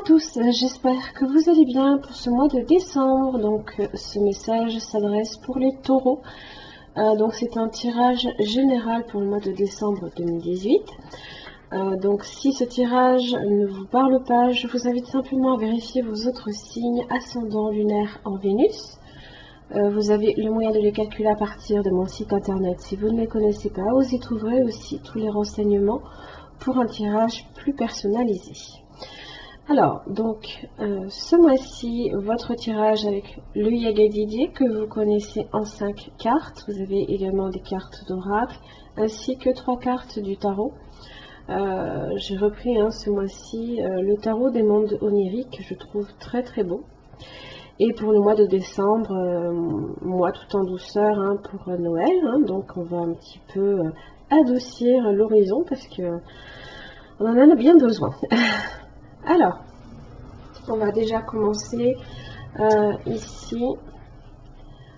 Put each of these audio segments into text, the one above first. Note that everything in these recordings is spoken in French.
tous, j'espère que vous allez bien pour ce mois de décembre. Donc ce message s'adresse pour les taureaux. Donc c'est un tirage général pour le mois de décembre 2018. Donc si ce tirage ne vous parle pas, je vous invite simplement à vérifier vos autres signes ascendant lunaire en Vénus. Vous avez le moyen de les calculer à partir de mon site internet. Si vous ne les connaissez pas, vous y trouverez aussi tous les renseignements pour un tirage plus personnalisé. Alors, donc, ce mois-ci, votre tirage avec le Yaga Didier que vous connaissez en 5 cartes. Vous avez également des cartes d'oracle ainsi que 3 cartes du tarot. J'ai repris ce mois-ci le tarot des mondes oniriques, que je trouve très très beau. Et pour le mois de décembre, mois tout en douceur pour Noël. Donc on va un petit peu adoucir l'horizon parce que on en a bien besoin. Alors, on va déjà commencer ici.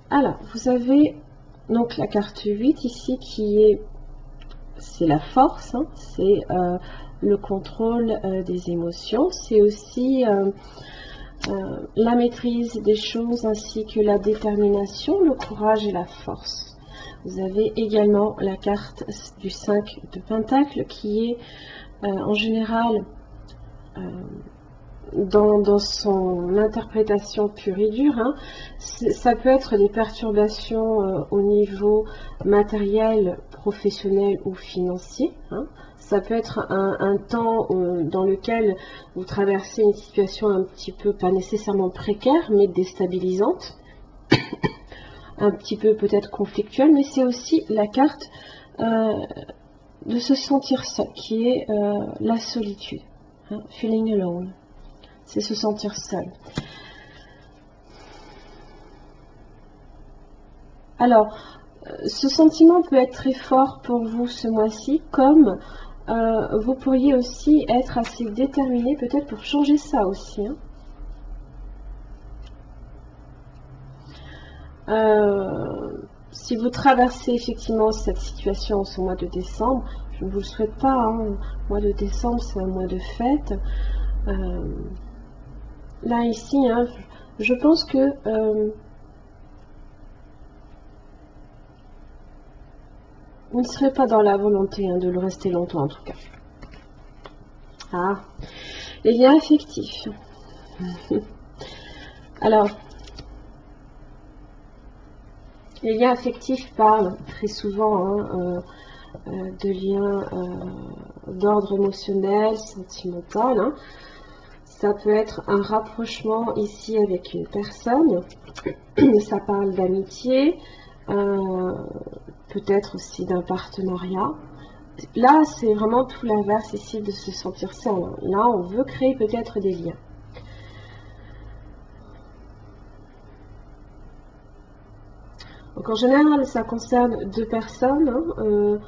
Alors, vous avez donc la carte 8 ici c'est la force, c'est le contrôle des émotions, c'est aussi la maîtrise des choses ainsi que la détermination, le courage et la force. Vous avez également la carte du 5 de Pentacle qui est en général dans son interprétation pure et dure, ça peut être des perturbations au niveau matériel, professionnel ou financier. Ça peut être un temps dans lequel vous traversez une situation un petit peu, pas nécessairement précaire, mais déstabilisante, un petit peu peut-être conflictuelle, mais c'est aussi la carte de se sentir seul, qui est la solitude, feeling alone. C'est se sentir seul. Alors, ce sentiment peut être très fort pour vous ce mois-ci, comme vous pourriez aussi être assez déterminé peut-être pour changer ça aussi. Si vous traversez effectivement cette situation en ce mois de décembre, je ne vous le souhaite pas, le mois de décembre c'est un mois de fête. Là ici, je pense que vous ne serez pas dans la volonté de le rester longtemps en tout cas. Ah, les liens affectifs. Alors, les liens affectifs parlent très souvent de liens d'ordre émotionnel, sentimental. Ça peut être un rapprochement ici avec une personne. Ça parle d'amitié, peut-être aussi d'un partenariat. Là, c'est vraiment tout l'inverse ici de se sentir seul. Là, on veut créer peut-être des liens. Donc en général, ça concerne deux personnes.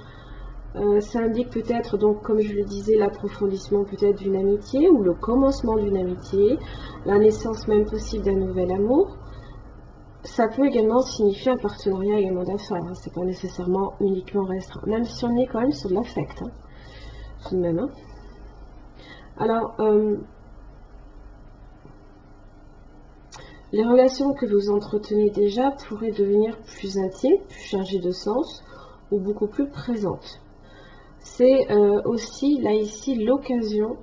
Ça indique peut-être, donc comme je le disais, l'approfondissement peut-être d'une amitié ou le commencement d'une amitié, la naissance même possible d'un nouvel amour. Ça peut également signifier un partenariat également d'affaires. C'est pas nécessairement uniquement restreint, même si on est quand même sur de l'affect, tout de même. Alors, les relations que vous entretenez déjà pourraient devenir plus intimes, plus chargées de sens ou beaucoup plus présentes. C'est aussi, là ici, l'occasion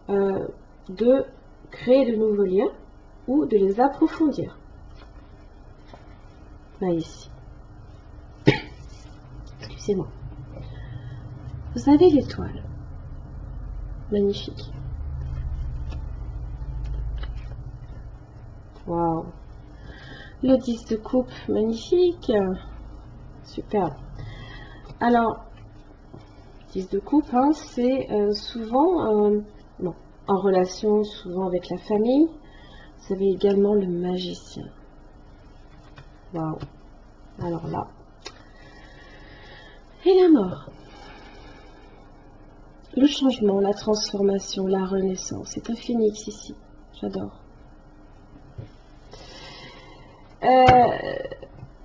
de créer de nouveaux liens ou de les approfondir. Là ici. Excusez-moi. Vous avez l'étoile. Magnifique. Waouh. Le 10 de coupe, magnifique. Superbe. Alors, 10 de coupe, c'est souvent en relation souvent avec la famille. Vous avez également le magicien. Waouh. Alors là. Et la mort. Le changement, la transformation, la renaissance. C'est un phénix ici. J'adore.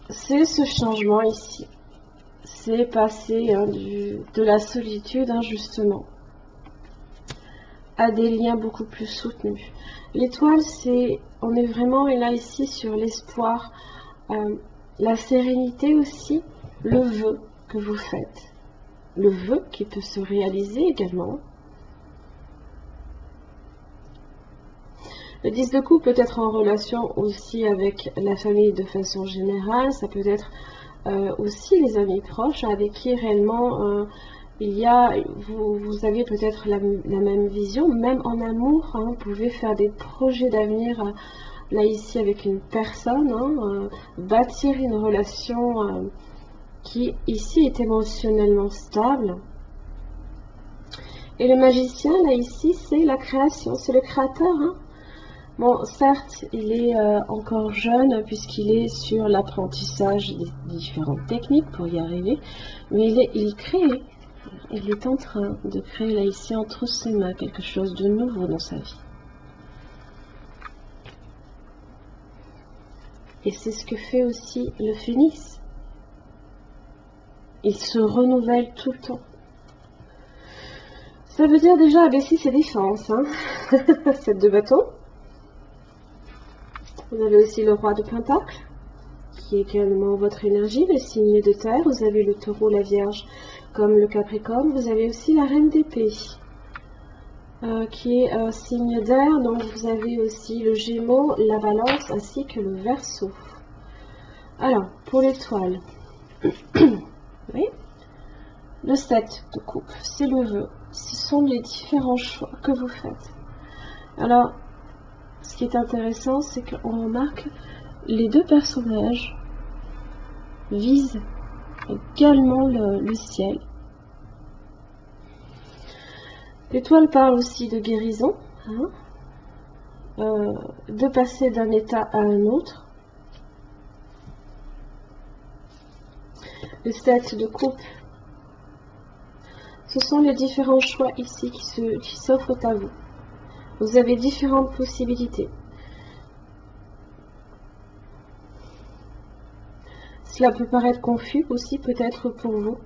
C'est ce changement ici. C'est passer de la solitude, justement, à des liens beaucoup plus soutenus. L'étoile, on est vraiment là ici sur l'espoir, la sérénité aussi, le vœu que vous faites. Le vœu qui peut se réaliser également. Le 10 de coupe peut être en relation aussi avec la famille de façon générale. Ça peut être aussi les amis proches avec qui réellement vous avez peut-être la même vision. Même en amour, hein, vous pouvez faire des projets d'avenir là ici avec une personne, hein, bâtir une relation qui ici est émotionnellement stable. Et le magicien là ici, c'est la création, c'est le créateur, hein. Bon, certes, il est encore jeune puisqu'il est sur l'apprentissage des différentes techniques pour y arriver, mais il crée, il est en train de créer là ici entre ses mains quelque chose de nouveau dans sa vie. Et c'est ce que fait aussi le phénix. Il se renouvelle tout le temps. Ça veut dire déjà abaisser ses défenses, hein. 7 de bâton. Vous avez aussi le roi de Pentacle, qui est également votre énergie, le signe de terre. Vous avez le taureau, la vierge, comme le capricorne. Vous avez aussi la reine d'épée, qui est un signe d'air. Donc vous avez aussi le gémeaux, la balance, ainsi que le verseau. Alors, pour l'étoile, oui, le 7 de coupe, c'est le vœu. Ce sont les différents choix que vous faites. Alors, ce qui est intéressant, c'est qu'on remarque les deux personnages visent également le ciel. L'étoile parle aussi de guérison, hein, de passer d'un état à un autre. Le 7 de coupe, ce sont les différents choix ici qui s'offrent à vous. Vous avez différentes possibilités. Cela peut paraître confus aussi peut-être pour vous,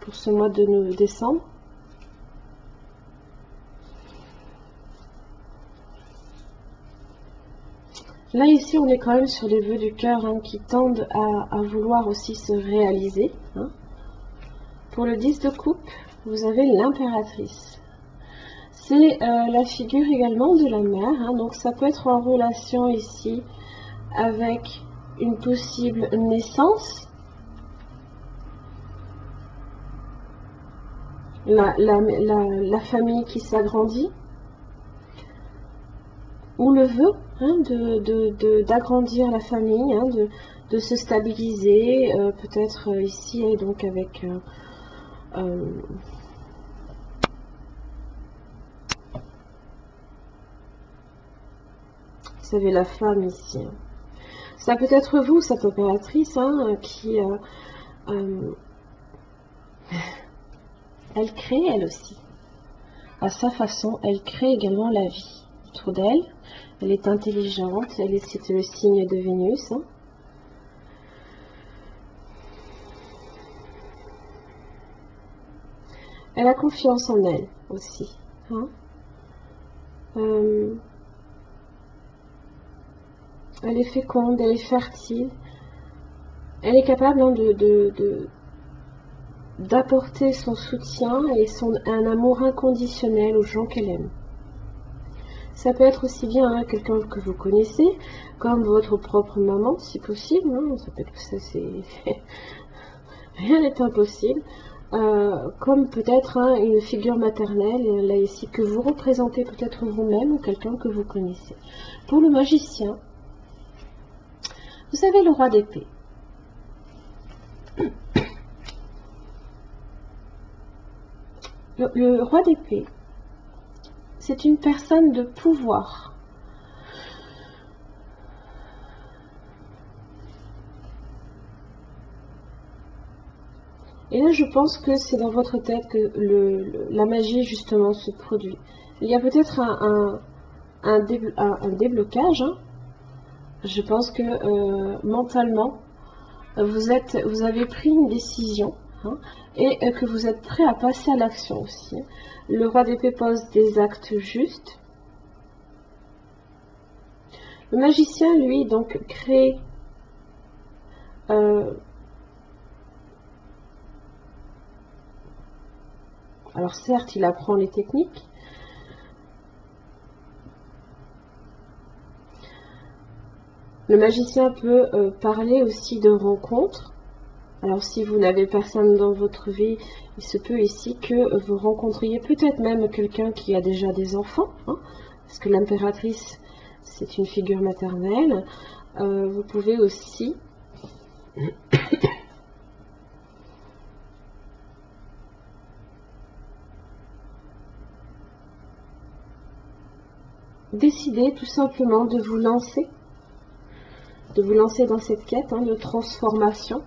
pour ce mois de décembre. Là ici on est quand même sur des vœux du cœur, hein, qui tendent à vouloir aussi se réaliser, hein. Pour le 10 de coupe, vous avez l'impératrice. C'est la figure également de la mère, hein, donc ça peut être en relation ici avec une possible naissance, la famille qui s'agrandit, ou le vœu, hein, d'agrandir la famille, hein, de se stabiliser, peut-être ici et donc avec vous savez, la femme ici. Ça peut être vous, cette impératrice, hein, qui elle crée elle aussi. À sa façon, elle crée également la vie autour d'elle. Elle est intelligente, c'est le signe de Vénus, hein. Elle a confiance en elle aussi, hein. Elle est féconde, elle est fertile. Elle est capable, hein, d'apporter son soutien et un amour inconditionnel aux gens qu'elle aime. Ça peut être aussi bien, hein, quelqu'un que vous connaissez, comme votre propre maman, si possible, hein. Ça peut être que ça, rien n'est impossible. Comme peut-être, hein, une figure maternelle, là ici, que vous représentez peut-être vous-même ou quelqu'un que vous connaissez. Pour le magicien, vous avez le roi d'épée. Le roi d'épée, c'est une personne de pouvoir. Et là, je pense que c'est dans votre tête que la magie, justement, se produit. Il y a peut-être un déblocage, hein. Je pense que mentalement, vous avez pris une décision, hein, et que vous êtes prêt à passer à l'action aussi. Le roi d'épée pose des actes justes. Le magicien, lui, donc, crée alors certes, il apprend les techniques. Le magicien peut parler aussi de rencontres. Alors si vous n'avez personne dans votre vie, il se peut ici que vous rencontriez peut-être même quelqu'un qui a déjà des enfants, hein, parce que l'impératrice, c'est une figure maternelle. Vous pouvez aussi décider tout simplement de vous lancer dans cette quête, hein, de transformation,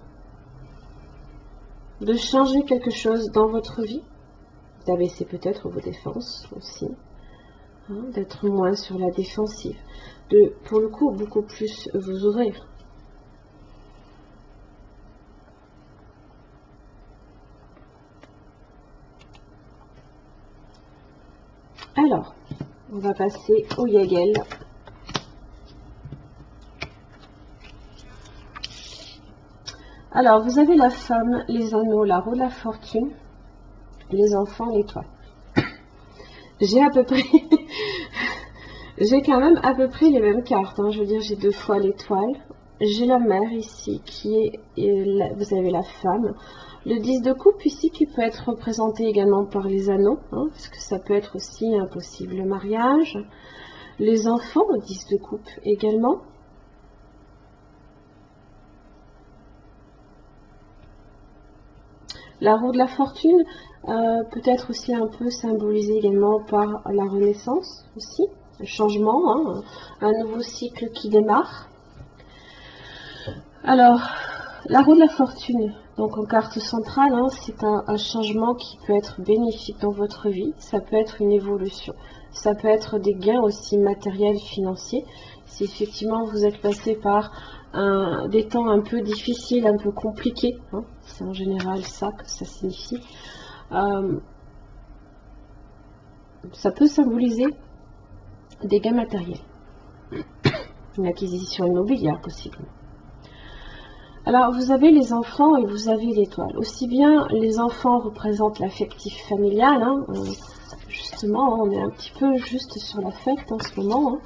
de changer quelque chose dans votre vie, d'abaisser peut-être vos défenses aussi, hein, d'être moins sur la défensive, de pour le coup beaucoup plus vous ouvrir. Alors, on va passer au Yagel. Alors, vous avez la femme, les anneaux, la roue de la fortune, les enfants, l'étoile. J'ai à peu près... j'ai quand même à peu près les mêmes cartes. Hein. Je veux dire, j'ai 2 fois l'étoile. J'ai la mère ici, qui est... Vous avez la femme. Le 10 de coupe ici, qui peut être représenté également par les anneaux, hein, parce que ça peut être aussi un possible mariage. Les enfants, le 10 de coupe également. La roue de la fortune peut être aussi un peu symbolisée également par la renaissance aussi, le changement, hein, un nouveau cycle qui démarre. Alors, la roue de la fortune, donc en carte centrale, hein, c'est un changement qui peut être bénéfique dans votre vie, ça peut être une évolution, ça peut être des gains aussi matériels, financiers, si effectivement vous êtes passé par des temps un peu difficiles, un peu compliqués, hein, c'est en général ça que ça signifie. Ça peut symboliser des gains matériels, une acquisition immobilière possiblement. Alors vous avez les enfants et vous avez l'étoile. Aussi bien les enfants représentent l'affectif familial, hein, justement on est un petit peu juste sur l'affect en ce moment, hein.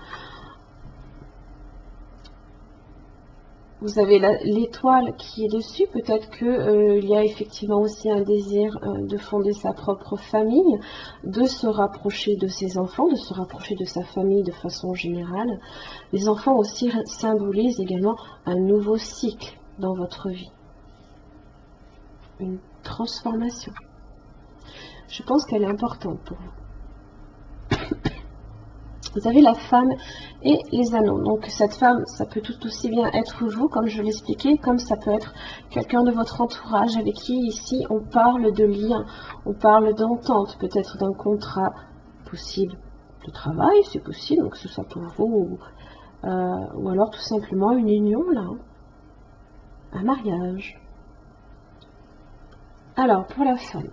Vous avez l'étoile qui est dessus, peut-être qu'il y a effectivement aussi un désir de fonder sa propre famille, de se rapprocher de ses enfants, de se rapprocher de sa famille de façon générale. Les enfants aussi symbolisent également un nouveau cycle dans votre vie, une transformation. Je pense qu'elle est importante pour vous. Vous avez la femme et les anneaux. Donc cette femme, ça peut tout aussi bien être vous, comme je l'expliquais, comme ça peut être quelqu'un de votre entourage avec qui ici on parle de lien, on parle d'entente, peut-être d'un contrat possible de travail, c'est possible, donc que ce soit pour vous, ou alors tout simplement une union là, un mariage. Alors pour la femme,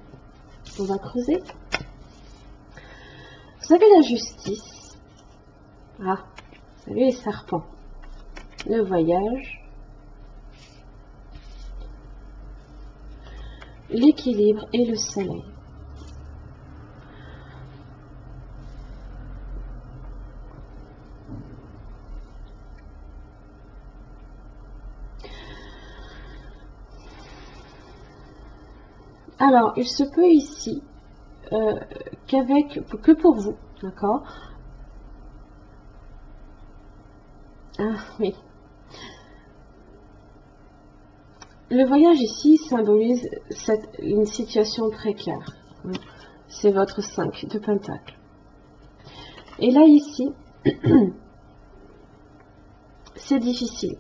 on va creuser. Vous avez la justice. Ah, vous savez les serpents, le voyage, l'équilibre et le soleil. Alors, il se peut ici que pour vous, d'accord? Ah oui. Le voyage ici symbolise une situation précaire. C'est votre 5 de Pentacle. Et là ici, c'est difficile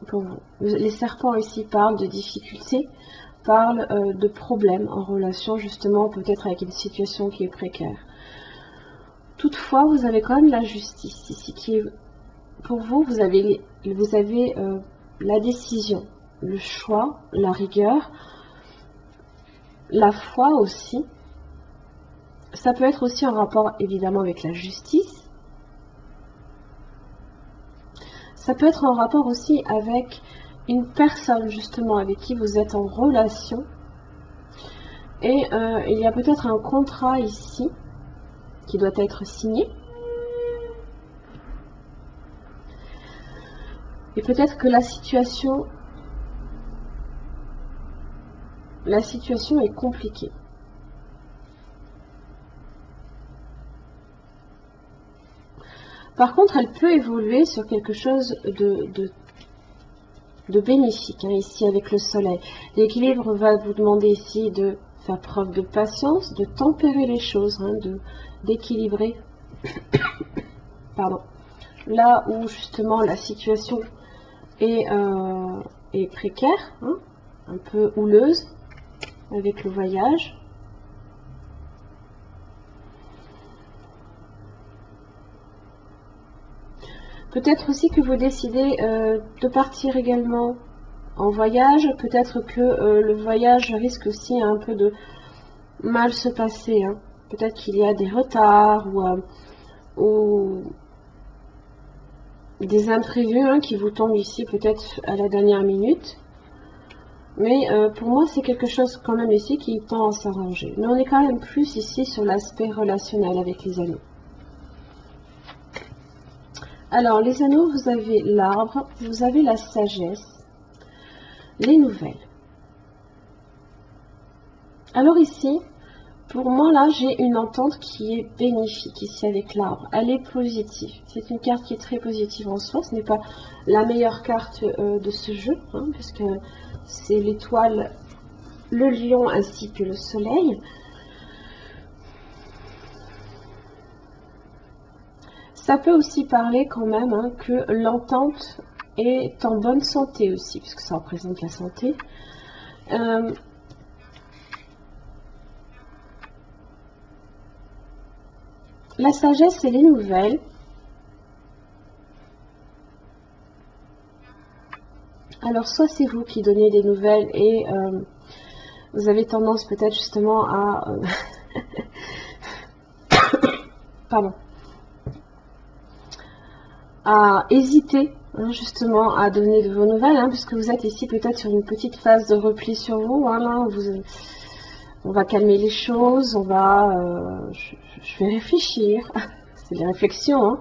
pour vous. Les serpents ici parlent de difficultés, parlent de problèmes en relation justement peut-être avec une situation qui est précaire. Toutefois, vous avez quand même la justice ici qui est... Pour vous, vous avez la décision, le choix, la rigueur. la foi aussi. Ça peut être aussi en rapport évidemment avec la justice. Ça peut être en rapport aussi avec une personne justement avec qui vous êtes en relation. Et il y a peut-être un contrat ici qui doit être signé. Et peut-être que la situation est compliquée. Par contre, elle peut évoluer sur quelque chose de bénéfique, hein, ici avec le soleil. L'équilibre va vous demander ici de faire preuve de patience, de tempérer les choses, hein, d'équilibrer. Pardon. Là où justement la situation est précaire, hein, un peu houleuse avec le voyage. Peut-être aussi que vous décidez de partir également en voyage. Peut-être que le voyage risque aussi un peu de mal se passer. Hein. Peut-être qu'il y a des retards ou des imprévus, hein, qui vous tombent ici peut-être à la dernière minute. Mais pour moi, c'est quelque chose quand même ici qui tend à s'arranger. Mais on est quand même plus ici sur l'aspect relationnel avec les anneaux. Alors, les anneaux, vous avez l'arbre, vous avez la sagesse, les nouvelles. Alors ici, pour moi, là, j'ai une entente qui est bénéfique ici avec l'arbre. Elle est positive. C'est une carte qui est très positive en soi. Ce n'est pas la meilleure carte de ce jeu, hein, puisque c'est l'étoile, le lion ainsi que le soleil. Ça peut aussi parler quand même, hein, que l'entente est en bonne santé aussi, puisque ça représente la santé. La sagesse et les nouvelles. Alors, soit c'est vous qui donnez des nouvelles et vous avez tendance peut-être justement à... pardon. À hésiter, hein, justement, à donner de vos nouvelles, hein, puisque vous êtes ici peut-être sur une petite phase de repli sur vous. Hein, là, on va calmer les choses, on va... je vais réfléchir. C'est des réflexions, hein.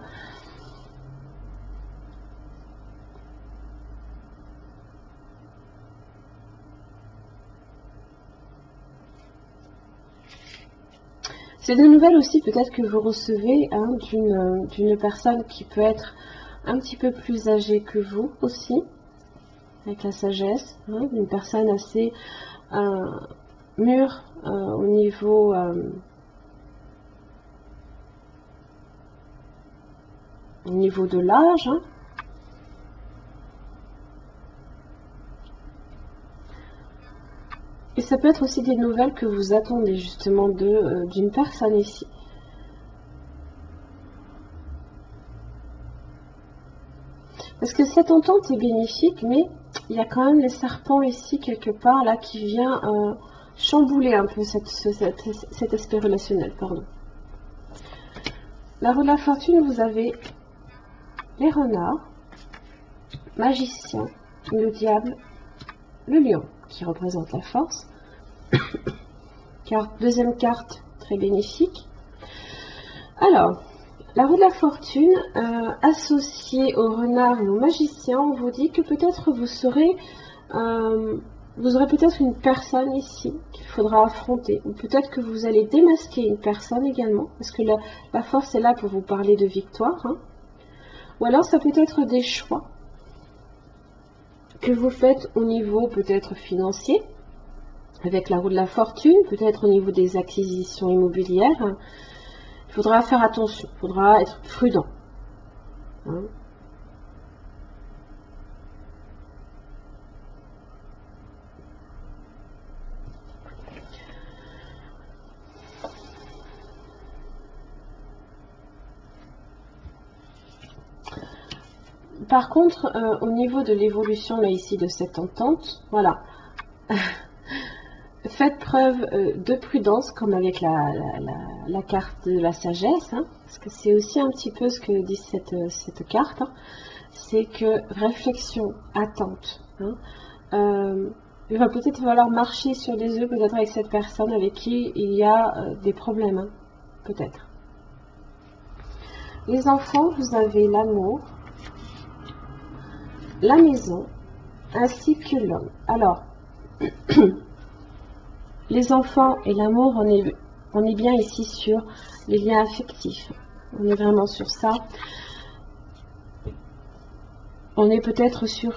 C'est des nouvelles aussi peut-être que vous recevez, hein, d'une personne qui peut être un petit peu plus âgée que vous aussi, avec la sagesse, hein, une personne assez mûre au niveau de l'âge. Hein. Et ça peut être aussi des nouvelles que vous attendez justement d'une personne ici. Parce que cette entente est bénéfique, mais il y a quand même les serpents ici quelque part là qui vient chambouler un peu cet aspect relationnel. Pardon. La roue de la fortune, vous avez les renards, magicien, le diable, le lion qui représente la force. Deuxième carte très bénéfique. Alors, la roue de la fortune, associée au renard et au magicien, on vous dit que peut-être vous aurez peut-être une personne ici qu'il faudra affronter. Ou peut-être que vous allez démasquer une personne également, parce que la force est là pour vous parler de victoire. Hein. Ou alors ça peut être des choix que vous faites au niveau peut-être financier, avec la roue de la fortune, peut-être au niveau des acquisitions immobilières. Il faudra faire attention, il faudra être prudent. Hein. Par contre, au niveau de l'évolution là ici de cette entente, voilà. faites preuve de prudence, comme avec la carte de la sagesse, hein, parce que c'est aussi un petit peu ce que dit cette carte, hein, c'est que réflexion, attente. Hein, il va peut-être falloir marcher sur des œufs, peut-être avec cette personne avec qui il y a des problèmes, hein, peut-être. Les enfants, vous avez l'amour, la maison, ainsi que l'homme. Alors, les enfants et l'amour, on est bien ici sur les liens affectifs. On est vraiment sur ça. On est peut-être sur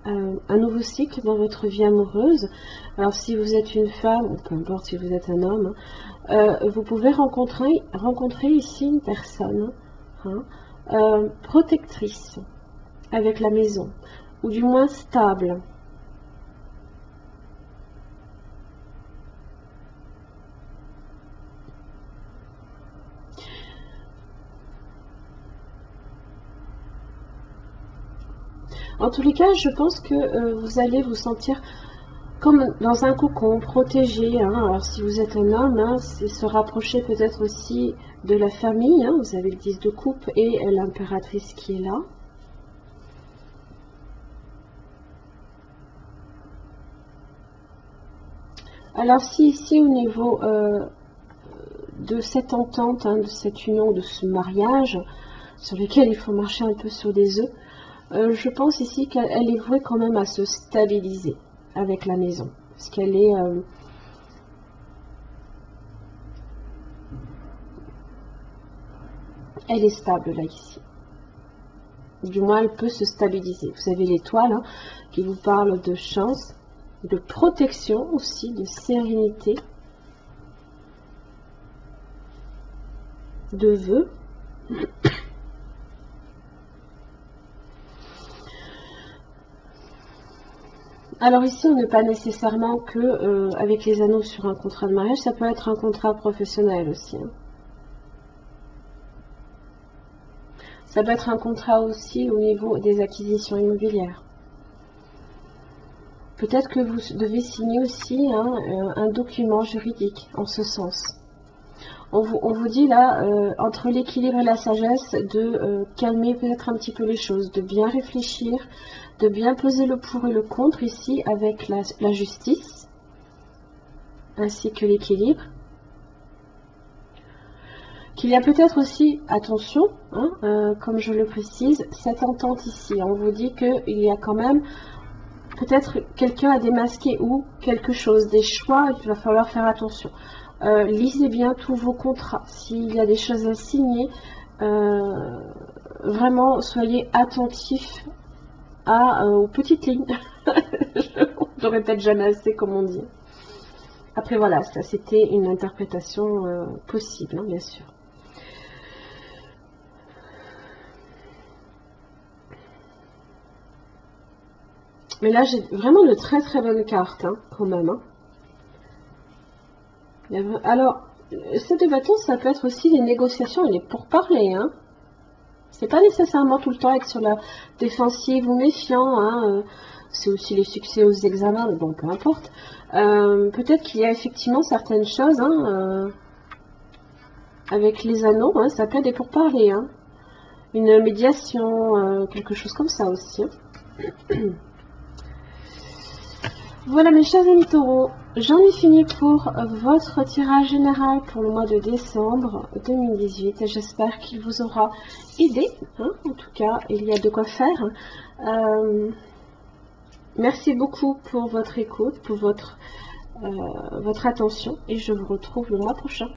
un nouveau cycle dans votre vie amoureuse. Alors si vous êtes une femme, ou peu importe si vous êtes un homme, vous pouvez rencontrer ici une personne protectrice avec la maison, ou du moins stable. En tous les cas, je pense que vous allez vous sentir comme dans un cocon, protégé. Hein. Alors si vous êtes un homme, hein, c'est se rapprocher peut-être aussi de la famille. Hein. Vous avez le 10 de coupe et l'impératrice qui est là. Alors si ici au niveau de cette entente, hein, de cette union, de ce mariage, sur lequel il faut marcher un peu sur des œufs, je pense ici qu'elle est vouée quand même à se stabiliser avec la maison. Parce qu'elle est... elle est stable là, ici. Du moins, elle peut se stabiliser. Vous avez l'étoile hein, qui vous parle de chance, de protection aussi, de sérénité, de vœux. Alors ici, on n'est pas nécessairement que avec les anneaux sur un contrat de mariage, ça peut être un contrat professionnel aussi. Hein. Ça peut être un contrat aussi au niveau des acquisitions immobilières. Peut-être que vous devez signer aussi hein, un document juridique en ce sens. On vous dit là, entre l'équilibre et la sagesse, de calmer peut-être un petit peu les choses, de bien réfléchir, de bien peser le pour et le contre ici avec la justice, ainsi que l'équilibre. Qu'il y a peut-être aussi, attention, hein, comme je le précise, cette entente ici. On vous dit qu'il y a quand même peut-être quelqu'un à démasquer ou quelque chose, des choix, il va falloir faire attention. Lisez bien tous vos contrats. S'il y a des choses à signer, vraiment soyez attentifs aux petites lignes. Je ne répète jamais assez comme on dit. Après voilà, ça c'était une interprétation possible, hein, bien sûr. Mais là j'ai vraiment de très très bonnes cartes hein, quand même. Hein. Alors, ces deux bâtons, ça peut être aussi des négociations et des pourparlers. Hein. C'est pas nécessairement tout le temps être sur la défensive ou méfiant. Hein. C'est aussi les succès aux examens, mais bon, peu importe. Peut-être qu'il y a effectivement certaines choses hein, avec les anneaux, hein, ça peut être des pourparlers. Hein. Une médiation, quelque chose comme ça aussi. Hein. Voilà mes chers amis taureaux, j'en ai fini pour votre tirage général pour le mois de décembre 2018. J'espère qu'il vous aura aidé. Hein. En tout cas, il y a de quoi faire. Merci beaucoup pour votre écoute, pour votre attention et je vous retrouve le mois prochain.